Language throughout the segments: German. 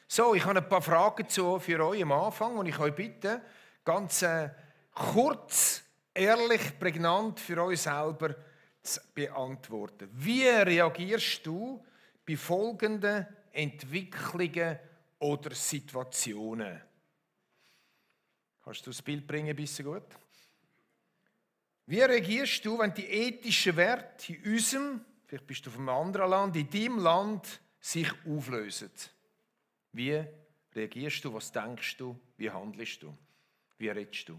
So, ich habe ein paar Fragen für euch am Anfang und ich euch bitte, ganz kurz, ehrlich, prägnant für euch selber zu beantworten. Wie reagierst du bei folgenden Entwicklungen oder Situationen? Kannst du das Bild bringen, ein bisschen gut? Wie reagierst du, wenn die ethischen Werte in unserem, vielleicht bist du von einem anderen Land, in deinem Land sich auflösen? Wie reagierst du? Was denkst du? Wie handelst du? Wie redest du?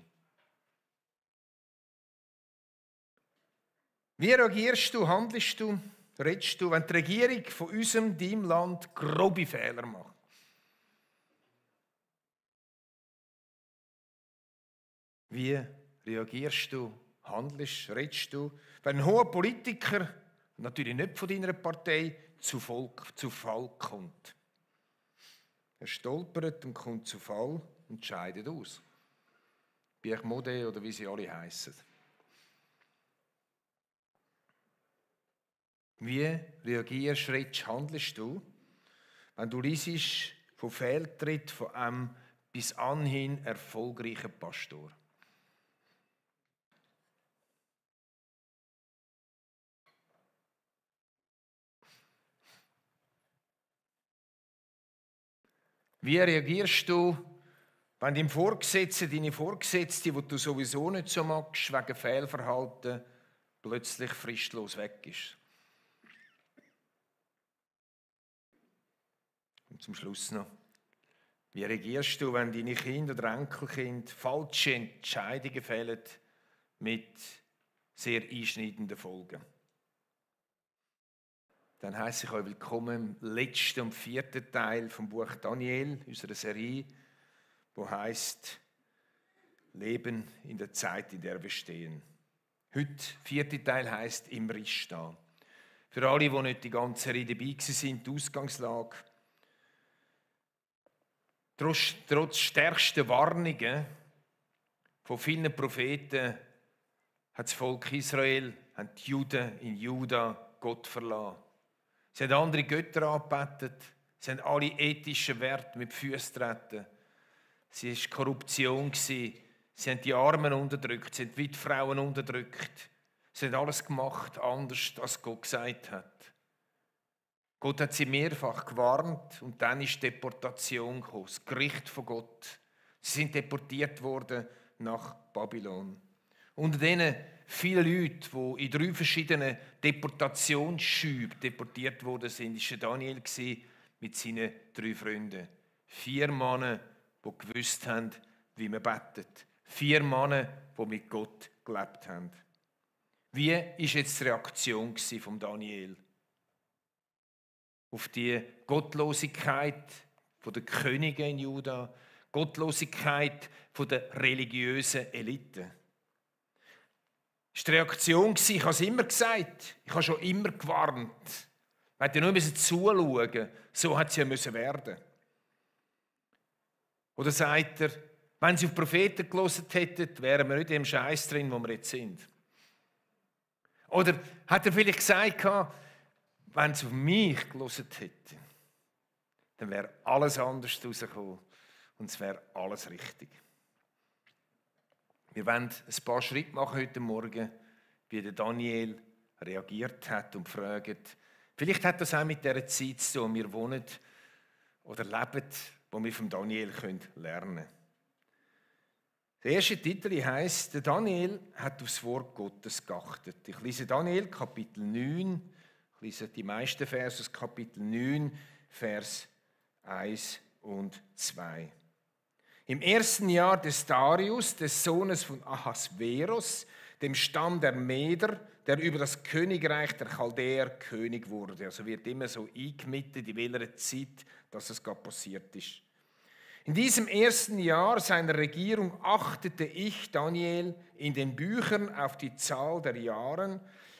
Wie reagierst du? Handelst du? Redest du, wenn die Regierung von unserem, deinem Land grobe Fehler macht? Wie reagierst du? Handelst, redest du? Wenn ein hoher Politiker, natürlich nicht von deiner Partei, zu Fall kommt. Er stolpert und kommt zu Fall und scheidet aus. Pierre Maudet oder wie sie alle heißen. Wie reagierst, redest, handelst du, wenn du liest von Fehltritt von einem bis anhin erfolgreichen Pastor? Wie reagierst du, wenn dein Vorgesetzte, deine Vorgesetzte, die du sowieso nicht so magst, wegen Fehlverhalten, plötzlich fristlos weg ist? Und zum Schluss noch. Wie reagierst du, wenn deine Kinder oder Enkelkinder falsche Entscheidungen fällen mit sehr einschneidenden Folgen? Dann heisse ich euch willkommen im letzten und vierten Teil vom Buch Daniel, unserer Serie, wo heißt Leben in der Zeit, in der wir stehen. Heute, vierte Teil, heißt im Riss stehen. Für alle, die nicht die ganze Rede dabei waren, die Ausgangslage. Trotz stärkster Warnungen von vielen Propheten hat das Volk Israel, haben die Juden in Juda Gott verlassen. Sie haben andere Götter angebetet. Sie haben alle ethischen Werte mit Füßen getreten. Sie war Korruption. Sie haben die Armen unterdrückt. Sie haben die Frauen unterdrückt. Sie haben alles gemacht, anders als Gott gesagt hat. Gott hat sie mehrfach gewarnt und dann ist Deportation gekommen, das Gericht von Gott. Sie sind deportiert worden nach Babylon. Unter denen viele Leute, die in 3 verschiedenen Deportationsschüben deportiert worden sind, war Daniel mit seinen 3 Freunden. 4 Männer, die gewusst haben, wie man betet. 4 Männer, die mit Gott gelebt haben. Wie war jetzt die Reaktion von Daniel auf die Gottlosigkeit der Könige in Juda, Gottlosigkeit der religiösen Elite? Das war die Reaktion, ich habe es immer gesagt, ich habe schon immer gewarnt. Man hätte ja nur zuschauen, so hat es ja werden. Oder sagt er, wenn sie auf Propheten gehört hätten, wären wir nicht in dem Scheiß drin, wo wir jetzt sind. Oder hat er vielleicht gesagt, wenn sie auf mich gehört hätten, dann wäre alles anders rausgekommen und es wäre alles richtig. Wir wollen ein paar Schritte machen heute Morgen, wie der Daniel reagiert hat und fragt. Vielleicht hat das auch mit dieser Zeit zu tun, wir wohnen oder leben, wo wir von Daniel lernen können. Der erste Titel heisst, der Daniel hat aufs Wort Gottes geachtet. Ich lese Daniel, Kapitel 9, ich lese die meisten Verse aus Kapitel 9, Vers 1 und 2. Im 1. Jahr des Darius, des Sohnes von Ahasveros, dem Stamm der Meder, der über das Königreich der Chaldäer König wurde. Also wird immer so eingemittet, in welcher Zeit, dass es gerade passiert ist. In diesem 1. Jahr seiner Regierung achtete ich, Daniel, in den Büchern auf die Zahl der Jahren,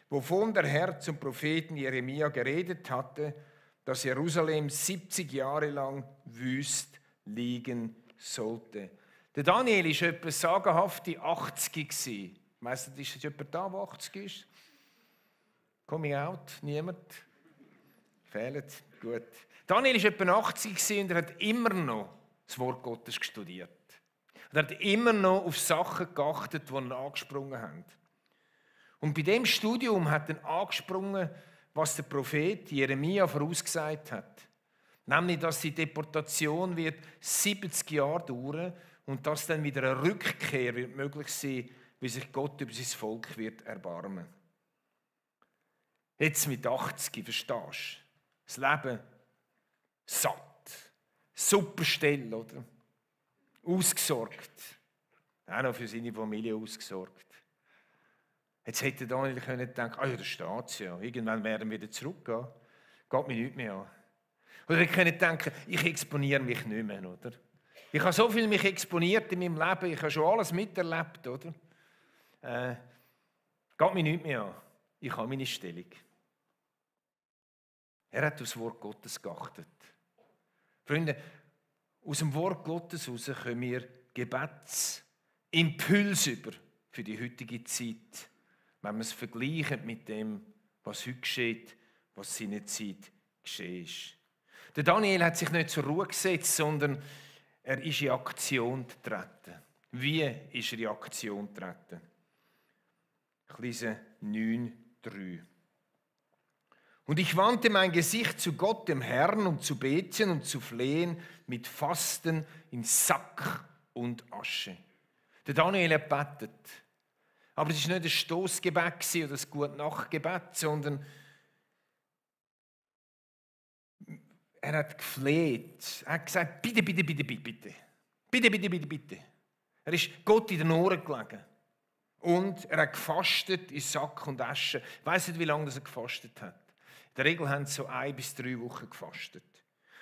wovon der Herr zum Propheten Jeremia geredet hatte, dass Jerusalem 70 Jahre lang wüst liegen sollte. Der Daniel war etwa sagenhafte 80 gewesen. Weißt du, ist jemand da, der 80 ist? Coming out? Niemand? Fehlt? Gut. Daniel war etwa 80 und er hat immer noch das Wort Gottes studiert. Er hat immer noch auf Sachen geachtet, die ihn angesprungen haben. Und bei dem Studium hat er angesprungen, was der Prophet Jeremia vorausgesagt hat. Nämlich, dass die Deportation wird 70 Jahre dauern und dass dann wieder eine Rückkehr wird möglich sein, wie sich Gott über sein Volk wird erbarmen. Jetzt mit 80, verstehst du? Das Leben satt, super still, oder? Ausgesorgt. Auch noch für seine Familie ausgesorgt. Jetzt hätte Daniel denken können, ja, da steht es ja. Irgendwann werden wir wieder zurückgehen. Geht mir nichts mehr an. Oder er könnte denken, ich exponiere mich nicht mehr, oder? Ich habe so viel mich exponiert in meinem Leben, ich habe schon alles miterlebt, oder? Geht mir nichts mehr an. Ich habe meine Stellung. Er hat aufs Wort Gottes geachtet. Freunde, aus dem Wort Gottes heraus können wir Gebetsimpuls über für die heutige Zeit, wenn wir es vergleichen mit dem, was heute geschieht, was in seiner Zeit geschehen ist. Der Daniel hat sich nicht zur Ruhe gesetzt, sondern er ist in Aktion getreten. Wie ist er in Aktion getreten? Ich lese 9,3. Und ich wandte mein Gesicht zu Gott, dem Herrn, um zu beten und zu flehen mit Fasten in Sack und Asche. Der Daniel hat gebetet. Aber es war nicht ein Stossgebet oder ein Gute-Nacht-Gebet, sondern er hat gefleht. Er hat gesagt, bitte, bitte, bitte, bitte, bitte. Bitte, bitte, bitte, bitte. Er ist Gott in den Ohren gelegen. Und er hat gefastet in Sack und Asche. Ich weiss nicht, wie lange er gefastet hat. In der Regel haben sie so 1 bis 3 Wochen gefastet.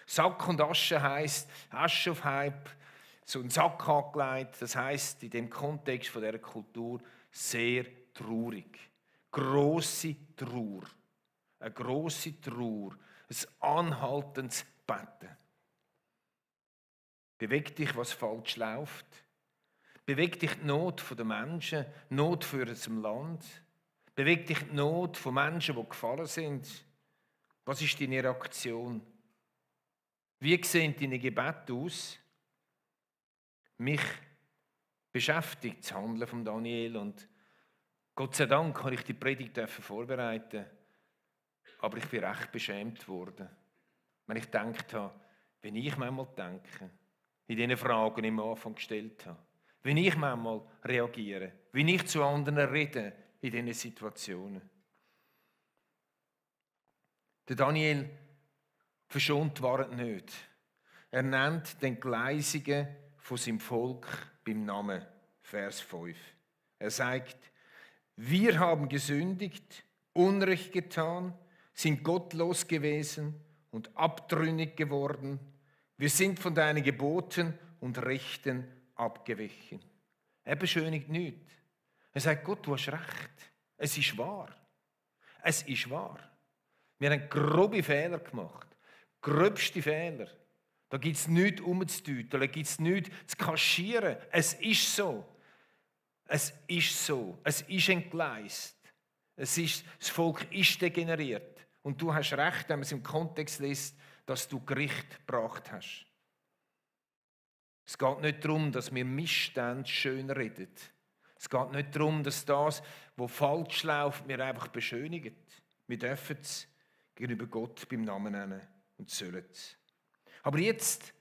Sack und Asche heisst, Asche auf Hype, so einen Sack angelegt. Das heisst, in dem Kontext von dieser Kultur sehr traurig. Grosse Trauer. Eine grosse Trauer. Ein anhaltendes Beten. Bewegt dich, was falsch läuft. Bewegt dich die Not der Menschen, Not für unser Land. Bewegt dich die Not von Menschen, die gefallen sind. Was ist deine Reaktion? Wie sehen deine Gebete aus? Mich beschäftigt das Handeln von Daniel und Gott sei Dank kann ich die Predigt vorbereiten. Aber ich bin recht beschämt worden, wenn ich gedacht habe, wenn ich manchmal denke, in diesen Fragen, die ich am Anfang gestellt habe, wenn ich manchmal reagiere, wie ich zu anderen rede in diesen Situationen. Der Daniel verschont die Wahrheit nicht. Er nennt den Gleisigen von seinem Volk beim Namen, Vers 5. Er sagt, wir haben gesündigt, Unrecht getan, sind gottlos gewesen und abtrünnig geworden. Wir sind von deinen Geboten und Rechten abgewichen. Er beschönigt nichts. Er sagt, Gott, du hast recht. Es ist wahr. Es ist wahr. Wir haben grobe Fehler gemacht. Gröbste Fehler. Da gibt es nichts umzudeuten, da gibt es nichts zu kaschieren. Es ist so. Es ist so. Es ist entgleist. Das Volk ist degeneriert. Und du hast recht, wenn man es im Kontext liest, dass du Gericht gebracht hast. Es geht nicht darum, dass wir Missstände schön reden. Es geht nicht darum, dass das, was falsch läuft, wir einfach beschönigen. Wir dürfen es gegenüber Gott beim Namen nennen und sollen es. Aber jetzt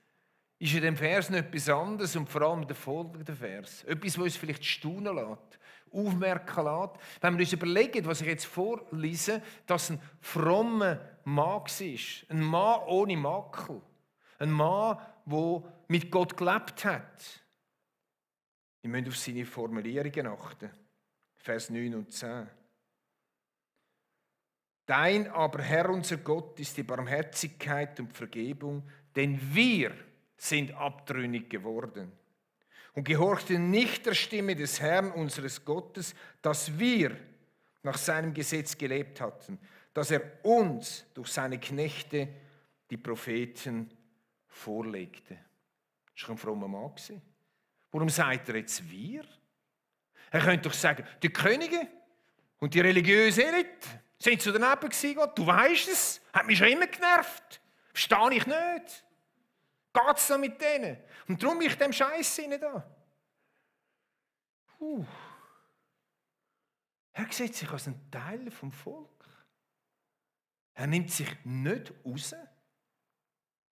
ist in dem Vers noch etwas anderes und vor allem der folgende Vers. Etwas, was uns vielleicht staunen lässt, aufmerken lässt. Wenn wir uns überlegen, was ich jetzt vorlese, dass ein frommer Mann war. Ein Mann ohne Makel. Ein Mann, der mit Gott gelebt hat. Wir müssen auf seine Formulierungen achten. Vers 9 und 10. Dein aber, Herr unser Gott, ist die Barmherzigkeit und Vergebung, denn wir sind abtrünnig geworden und gehorchten nicht der Stimme des Herrn unseres Gottes, dass wir nach seinem Gesetz gelebt hatten, dass er uns durch seine Knechte, die Propheten, vorlegte. Das war ein frommer Mann. Warum sagt er jetzt wir? Er könnte doch sagen, die Könige und die religiöse Elite sind so daneben gewesen, Gott. Du weisst es, hat mich schon immer genervt. Verstehe ich nicht. Geht's da mit denen? Und darum bin ich dem Scheiß hinein da. Er sieht sich als ein Teil vom Volk. Er nimmt sich nicht raus.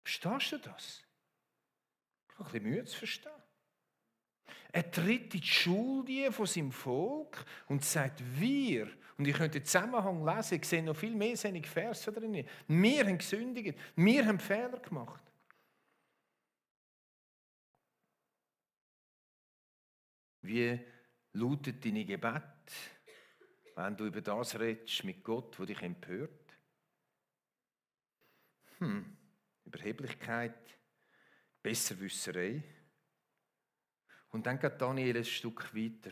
Verstehst du das? Ich habe ein bisschen Mühe zu verstehen. Er tritt in die Schuld von seinem Volk und sagt, wir, und ich könnte den Zusammenhang lesen, ich sehe noch viel mehr seine Verse drin. Wir haben gesündigt, wir haben Fehler gemacht. Wie lautet deine Gebet, wenn du über das redest mit Gott, der dich empört? Überheblichkeit, Besserwisserei. Und dann geht Daniel ein Stück weiter.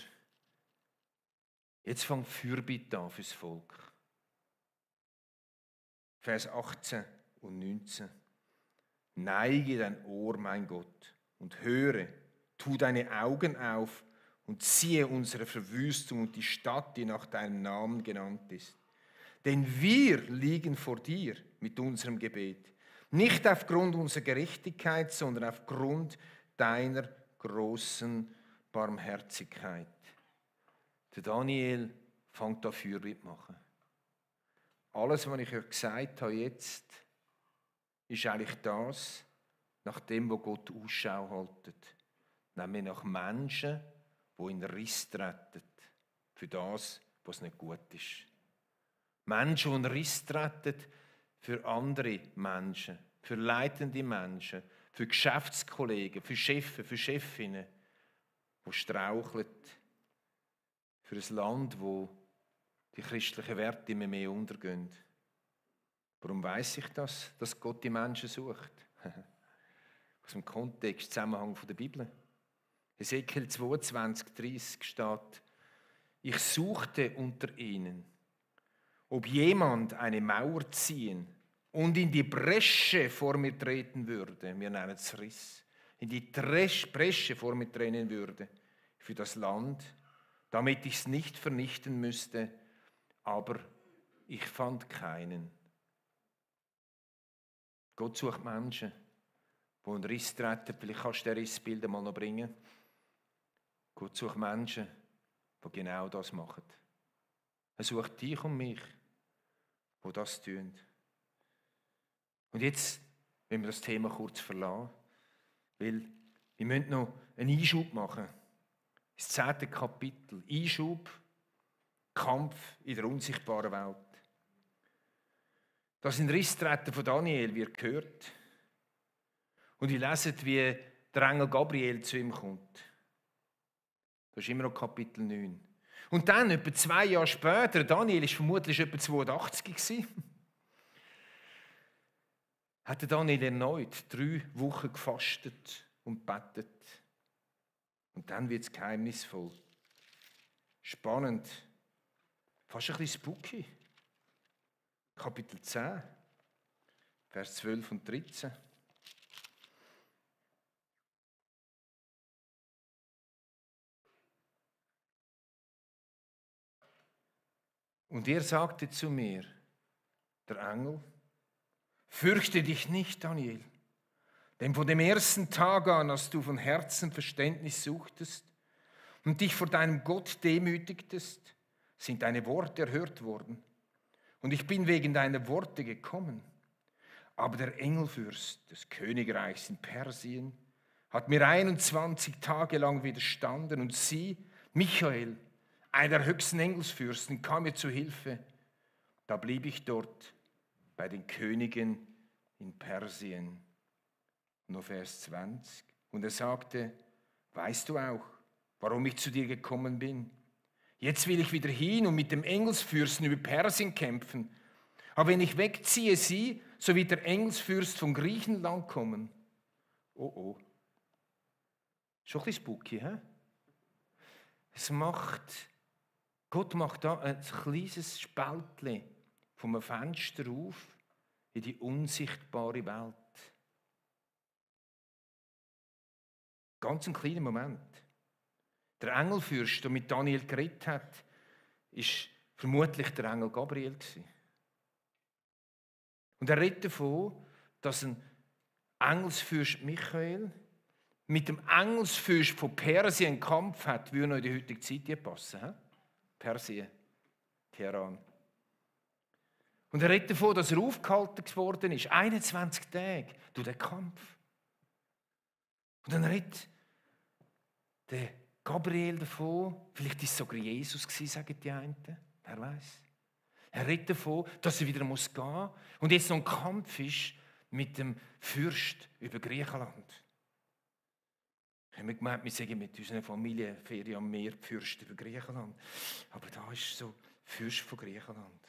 Jetzt fängt Fürbitte an fürs Volk. Vers 18 und 19. Neige dein Ohr, mein Gott, und höre, tu deine Augen auf und siehe unsere Verwüstung und die Stadt, die nach deinem Namen genannt ist. Denn wir liegen vor dir mit unserem Gebet, nicht aufgrund unserer Gerechtigkeit, sondern aufgrund deiner großen Barmherzigkeit. Der Daniel fängt an Fürbitte machen. Alles, was ich euch gesagt habe jetzt, ist eigentlich das, nach dem, wo Gott Ausschau haltet. Nämlich nach Menschen, die in Riss treten für das, was nicht gut ist. Menschen, die in Riss treten für andere Menschen, für leitende Menschen, für Geschäftskollegen, für Chefs, für Chefinnen, die straucheln, für ein Land, wo die christlichen Werte immer mehr untergehen. Warum weiss ich das, dass Gott die Menschen sucht? Aus dem Kontext, Zusammenhang der Bibel. Hesekiel 22,30 steht: Ich suchte unter ihnen, ob jemand eine Mauer ziehen und in die Bresche vor mir treten würde, wir nennen es Riss, in die Bresche vor mir treten würde für das Land, damit ich es nicht vernichten müsste, aber ich fand keinen. Gott sucht Menschen, die einen Riss treten. Vielleicht kannst du den Rissbild mal noch bringen. Gott sucht Menschen, die genau das machen. Er sucht dich und mich, die das tun. Und jetzt, wenn wir das Thema kurz verlassen, weil wir müssen noch einen Einschub machen. Das 10. Kapitel. Einschub, Kampf in der unsichtbaren Welt. Das in Risstreten von Daniel wird gehört. Und ich lese, wie der Engel Gabriel zu ihm kommt. Das ist immer noch Kapitel 9. Und dann, etwa 2 Jahre später, Daniel war vermutlich etwa 82, hat Daniel erneut 3 Wochen gefastet und gebetet. Und dann wird es geheimnisvoll. Spannend. Fast ein bisschen spooky. Kapitel 10, Vers 12 und 13. Und er sagte zu mir, der Engel, fürchte dich nicht, Daniel, denn von dem ersten Tag an, als du von Herzen Verständnis suchtest und dich vor deinem Gott demütigtest, sind deine Worte erhört worden. Und ich bin wegen deiner Worte gekommen. Aber der Engelfürst des Königreichs in Persien hat mir 21 Tage lang widerstanden. Und sie, Michael, einer der höchsten Engelsfürsten, kam mir zu Hilfe. Da blieb ich dort bei den Königen in Persien. Nur Vers 20. Und er sagte, weißt du auch, warum ich zu dir gekommen bin? Jetzt will ich wieder hin und mit dem Engelsfürsten über Persien kämpfen. Aber wenn ich wegziehe sie, so wird der Engelsfürst von Griechenland kommen. Oh oh. Schon ein bisschen spooky, hä? Gott macht da ein kleines Spaltchen vom Fenster auf in die unsichtbare Welt. Ganz ein kleiner Moment. Der Engelfürst, der mit Daniel geredet hat, war vermutlich der Engel Gabriel. Und er redet davon, dass ein Engelsfürst Michael mit dem Engelsfürst von Persien einen Kampf hat, würde noch in die heutige Zeit hier passen. He? Persien, Teheran. Und er redet davon, dass er aufgehalten geworden ist, 21 Tage durch den Kampf. Und dann redet der Gabriel davon, vielleicht ist es sogar Jesus gewesen, sagen die einen, wer weiß. Er redet davon, dass er wieder gehen muss und jetzt noch ein Kampf ist mit dem Fürst über Griechenland. Ich habe mir gemeint, wir sagen mit unserer Familienferien am Meer Fürst über Griechenland. Aber da ist so Fürst von Griechenland.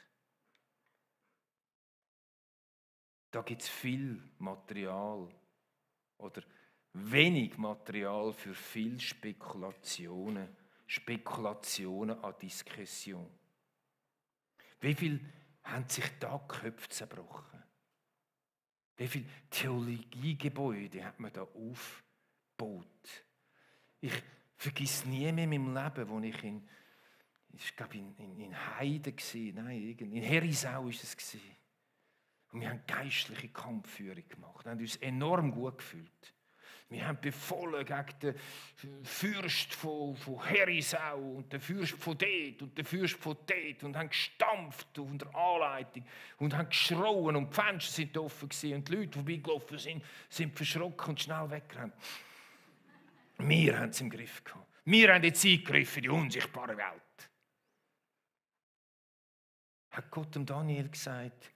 Da gibt es viel Material oder wenig Material für viel Spekulationen an Diskussion. Wie viel haben sich da Köpfe zerbrochen? Wie viele Theologiegebäude hat man da aufgebaut? Ich vergesse nie mehr in meinem Leben, wo ich in Heiden war, nein, in Herisau war es. Und wir haben geistliche Kampfführung gemacht. Wir haben uns enorm gut gefühlt. Wir haben befohlen gegen den Fürst von Herisau und den Fürst von dort und den Fürst von dort und haben gestampft unter Anleitung und haben geschrauen und die Fenster sind offen gewesen und die Leute, die vorbeigelaufen sind verschrocken und schnell weggerannt. Wir haben es im Griff gehabt. Wir haben jetzt eingegriffen in die unsichtbare Welt. Hat Gott dem Daniel gesagt,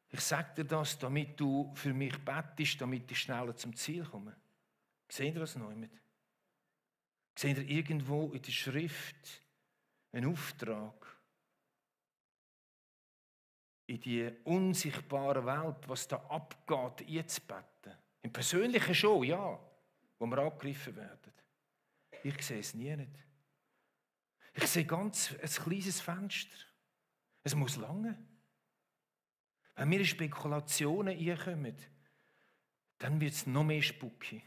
ich sage dir das, damit du für mich bettest, damit ich schneller zum Ziel komme. Seht ihr das noch mit? Seht ihr irgendwo in der Schrift einen Auftrag in die unsichtbare Welt, was da abgeht, einzubeten? Im Persönlichen schon, ja, wo wir angegriffen werden. Ich sehe es nie nicht. Ich sehe ganz ein kleines Fenster. Es muss lange. Wenn wir in Spekulationen reinkommen, dann wird es noch mehr spooky.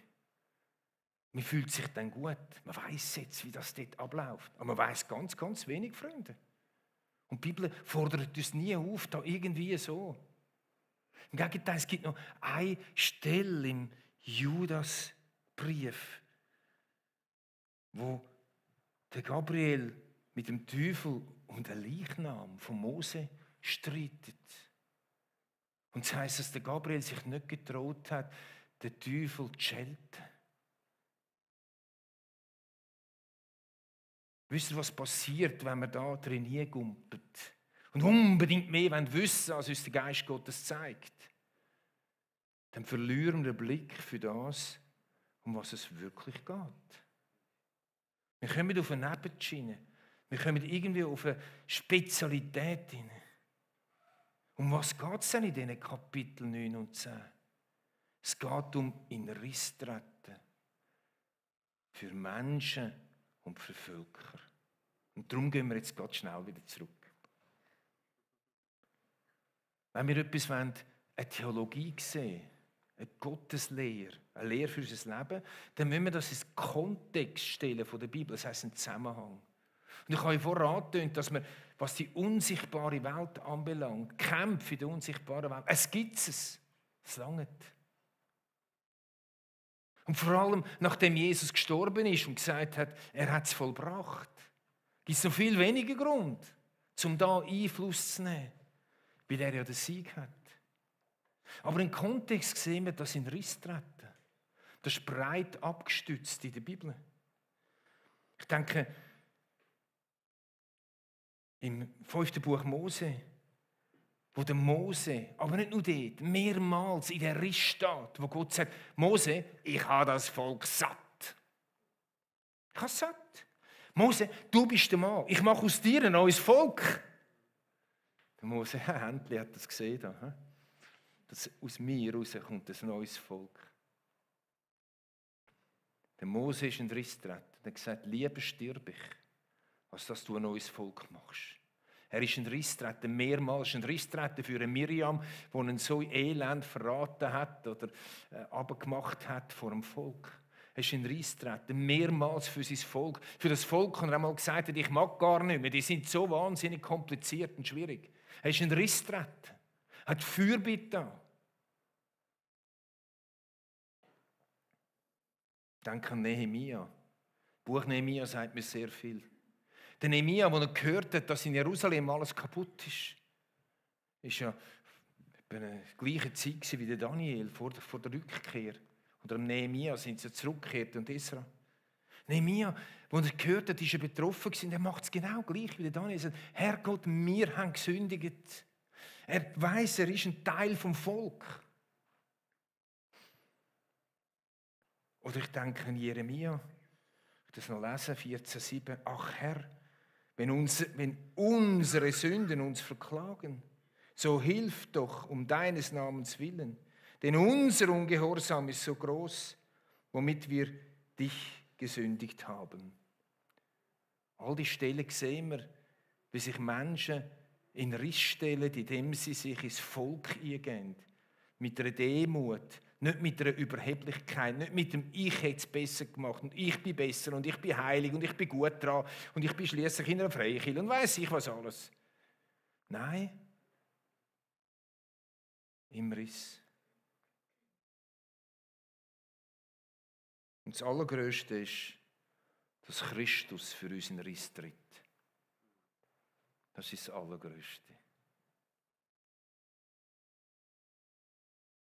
Man fühlt sich dann gut. Man weiß jetzt, wie das dort abläuft. Aber man weiß ganz, ganz wenig, Freunde. Und die Bibel fordert uns nie auf, da irgendwie so. Im Gegenteil, es gibt noch eine Stelle im Judasbrief, wo der Gabriel mit dem Teufel um den Leichnam von Mose streitet. Und das heisst, dass der Gabriel sich nicht getraut hat, den Teufel zu schelten. Wisst ihr, was passiert, wenn wir da drin hingumpelt und unbedingt mehr wissen, als uns der Geist Gottes zeigt? Dann verlieren wir den Blick für das, um was es wirklich geht. Wir kommen auf eine Nebenschiene. Wir kommen irgendwie auf eine Spezialität hinein. Um was geht es denn in diesen Kapiteln 9 und 10? Es geht um in Riss treten. Für Menschen und für Völker. Und darum gehen wir jetzt ganz schnell wieder zurück. Wenn wir etwas wollen, eine Theologie sehen, eine Gotteslehre, eine Lehre für unser Leben, dann müssen wir das in den Kontext stellen von der Bibel, das heisst einen Zusammenhang. Und ich habe euch vorher angetönt, dass wir, was die unsichtbare Welt anbelangt, Kämpfe in der unsichtbaren Welt, es gibt es lange. Und vor allem, nachdem Jesus gestorben ist und gesagt hat, er hat es vollbracht, gibt es noch viel weniger Grund, um da Einfluss zu nehmen, weil er ja den Sieg hat. Aber im Kontext sehen wir, dass in Riss treten. Das ist breit abgestützt in der Bibel. Ich denke, im 5. Buch Mose, wo der Mose, aber nicht nur dort, mehrmals in der Riss steht, wo Gott sagt, Mose, ich habe das Volk satt. Ich habe es satt. Mose, du bist der Mann, ich mache aus dir ein neues Volk. Der Mose, endlich hat das gesehen. Dass aus mir rauskommt ein neues Volk. Der Mose ist in den Riss getreten und hat gesagt, lieber stirb ich, als dass du ein neues Volk machst. Er ist in den Riss getreten, mehrmals in den Riss getreten für eine Miriam, die ihn so elend verraten hat oder abgemacht hat vor dem Volk. Er ist in den Riss getreten, mehrmals für sein Volk. Für das Volk, und er einmal gesagt hat, ich mag gar nicht mehr, die sind so wahnsinnig kompliziert und schwierig. Er ist in den Riss getreten, hat Fürbitte an. denke an Nehemia. Das Buch Nehemia sagt mir sehr viel. Der Nehemia, der gehört hat, dass in Jerusalem alles kaputt ist ja etwa die gleiche Zeit wie der Daniel vor der Rückkehr. Oder am Nehemia sind sie zurückgekehrt und Esra. Nehemia, als er gehört hat, ist er betroffen gewesen. Er macht es genau gleich wie der Daniel. Er sagt, Herrgott, wir haben gesündigt. Er weiss, er ist ein Teil vom Volk. Oder ich denke an Jeremia, ich das noch lesen, 14,7. Ach Herr, wenn unsere Sünden uns verklagen, so hilf doch um deines Namens willen. Denn unser Ungehorsam ist so groß, womit wir dich gesündigt haben. All die Stellen sehen wir, wie sich Menschen in Riss stellen, indem sie sich ins Volk eingehen. Mit einer Demut, nicht mit einer Überheblichkeit, nicht mit dem «Ich hätte es besser gemacht» und «Ich bin besser» und «Ich bin heilig» und «Ich bin gut dran» und «Ich bin schliesslich in einer Freikirche» und weiss ich was alles. Nein, im Riss. Und das Allergrößte ist, dass Christus für uns in Riss tritt. Das ist das Allergrößte.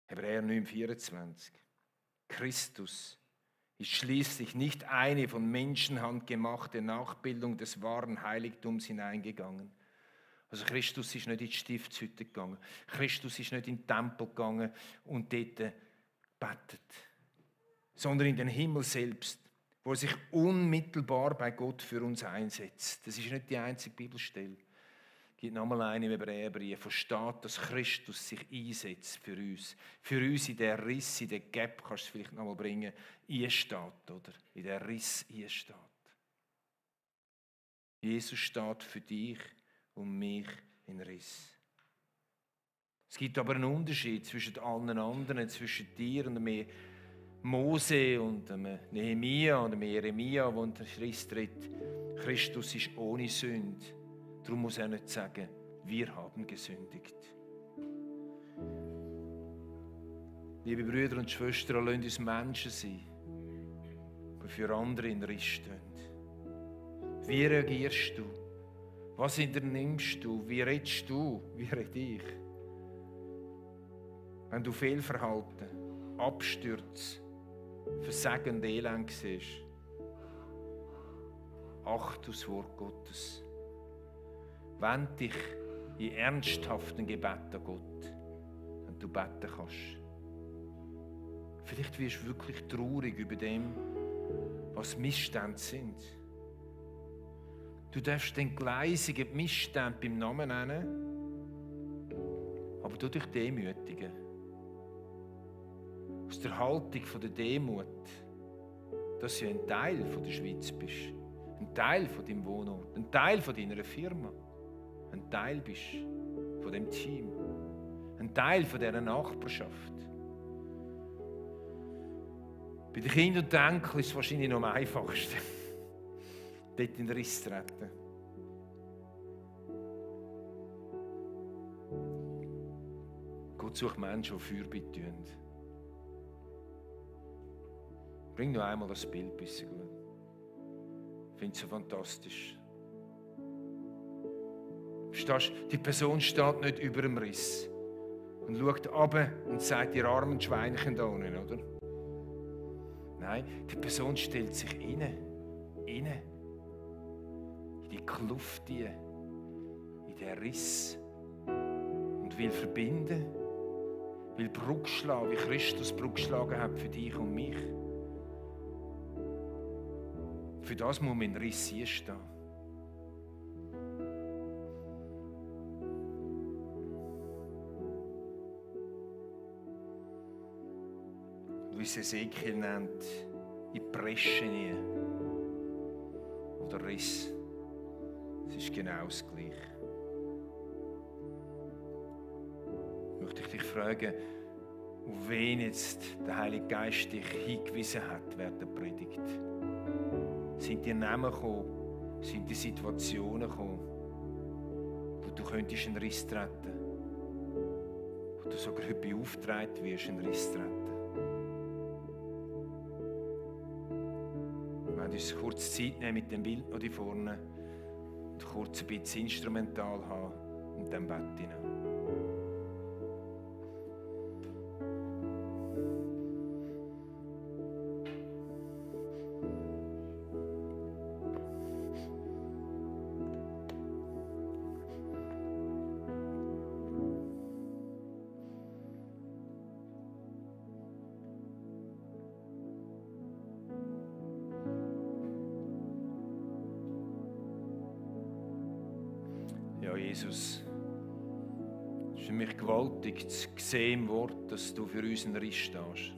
Hebräer 9,24. Christus ist schließlich nicht eine von Menschenhand gemachte Nachbildung des wahren Heiligtums hineingegangen. Also Christus ist nicht in die Stiftshütte gegangen. Christus ist nicht in den Tempel gegangen und dort gebetet. Sondern in den Himmel selbst, wo er sich unmittelbar bei Gott für uns einsetzt. Das ist nicht die einzige Bibelstelle. Es gibt nochmal eine im Hebräerbrief, wo steht, dass Christus sich einsetzt für uns. Für uns in der Riss, in der Gap, kannst du es vielleicht nochmal bringen, einsteht, oder? In der Riss einsteht. Jesus steht für dich und mich in Riss. Es gibt aber einen Unterschied zwischen allen anderen, zwischen dir und mir, Mose und Nehemia und Jeremia, wo in den Riss tritt. Christus ist ohne Sünde. Darum muss er nicht sagen, wir haben gesündigt. Liebe Brüder und Schwestern, lasst uns Menschen sein, die für andere in den Riss stehen. Wie reagierst du? Was unternimmst du? Wie redest du? Wie rede ich? Wenn du Fehlverhalten, Abstürze, Versagen und Elend siehst, achte das Wort Gottes. Wende dich in ernsthaften Gebeten an Gott, wenn du beten kannst. Vielleicht wirst du wirklich traurig über dem, was Missstände sind. Du darfst den gleisigen Missstand beim Namen nennen, aber du dich demütigen. Aus der Haltung der Demut, dass du ein Teil der Schweiz bist, ein Teil von deinem Wohnort, ein Teil von deiner Firma, ein Teil bist von dem Team, ein Teil von dieser Nachbarschaft. Bei den Kindern und Enkeln ist es wahrscheinlich noch am einfachsten, dort in den Riss zu treten. Gott sucht Menschen, die Fürbitte tun. Bring noch einmal das Bild bisschen gut. Ich finde es so fantastisch. Verstehst du, die Person steht nicht über dem Riss und schaut runter und sagt, ihr armen Schweinchen da unten, oder? Nein, die Person stellt sich rein. In die Kluft, in den Riss und will verbinden, will Brücke schlagen, wie Christus Brücke geschlagen hat für dich und mich. Für das muss man in Riss stehen. Wie es Ezekiel nennt, in Preschen oder Riss. Es ist genau das Gleiche. Möchte ich dich fragen, auf wen jetzt der Heilige Geist dich hingewiesen hat während der Predigt? Sind die Namen gekommen? Sind die Situationen gekommen, wo du könntest einen Riss treten? Wo du sogar heute beauftragt wirst, einen Riss treten? wollen uns kurz Zeit nehmen mit dem Bild noch hier vorne und kurz ein bisschen instrumental haben und dann bete ich noch. Ja, Jesus, es ist für mich gewaltig zu sehen im Wort, dass du für uns einen Riss stehst.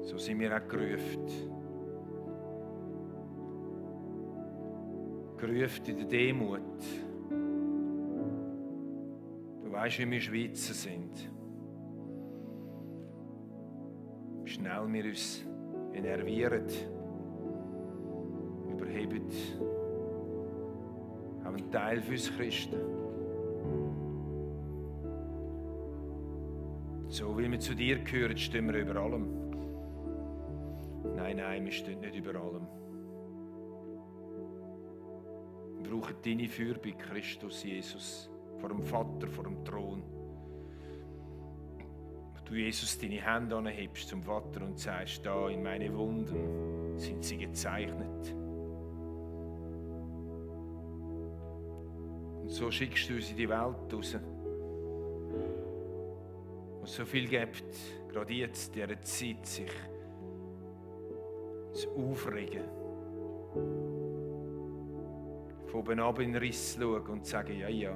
So sind wir auch gerufen. Gerufen in der Demut. Du weißt, wie wir Schweizer sind. Wie schnell wir uns enervieren, überheben. Auch ein Teil für uns Christen. So wie wir zu dir gehören, stehen wir über allem. Nein, wir stehen nicht über allem. Wir brauchen deine Fürbitte, Christus Jesus, vor dem Vater, vor dem Thron. Du, Jesus, deine Hände anhebst zum Vater und sagst, da in meine Wunden sind sie gezeichnet. Und so schickst du uns in die Welt raus, wo es so viel gibt, gerade jetzt, in dieser Zeit, sich zu aufregen. Von oben ab in den Riss schauen und sagen, ja, ja.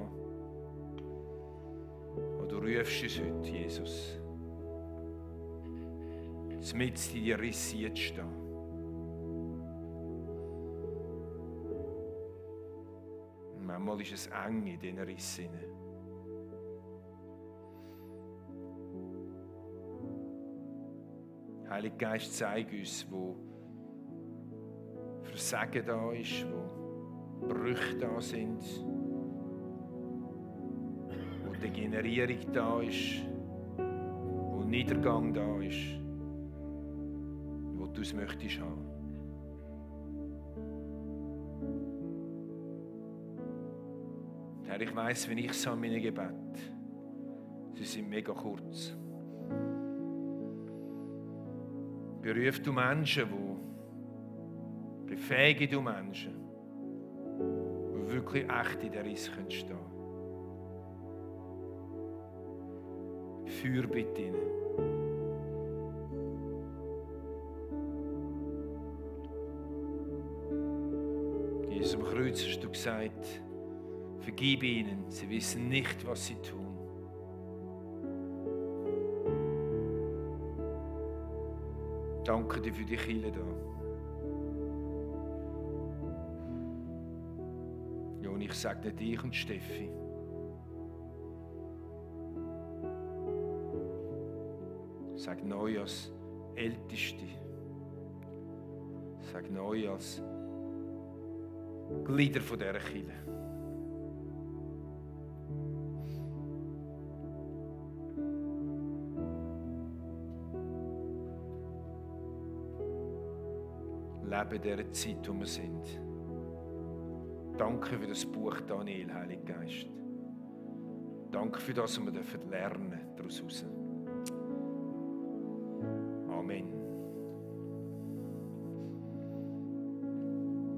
Und du rufst uns heute, Jesus, mitten in die Risse zu stehen. Und manchmal ist es eng in diesen Rissen. Heiliger Geist, zeig uns, wo Versagen da ist, wo Brüche da sind, wo Degenerierung da ist, wo Niedergang da ist, wo du es möchtest haben. Herr, ich weiss, wenn ich sage meine Gebete, sie sind mega kurz. Beruf du Menschen, befähige du Menschen, die wirklich echt in der Riss stehen können. Fürbitte ihnen. Jesus, am Kreuz hast du gesagt, vergib ihnen, sie wissen nicht, was sie tun. Danke dir für die Kirche da. Ja, und ich sage dir dich und Steffi. Sag neu als Älteste. Sag neu als Glieder von dieser Kirche. Leben dieser Zeit, wo wir sind. Danke für das Buch Daniel, Heiliger Geist. Danke für das, was wir lernen daraus. Amen.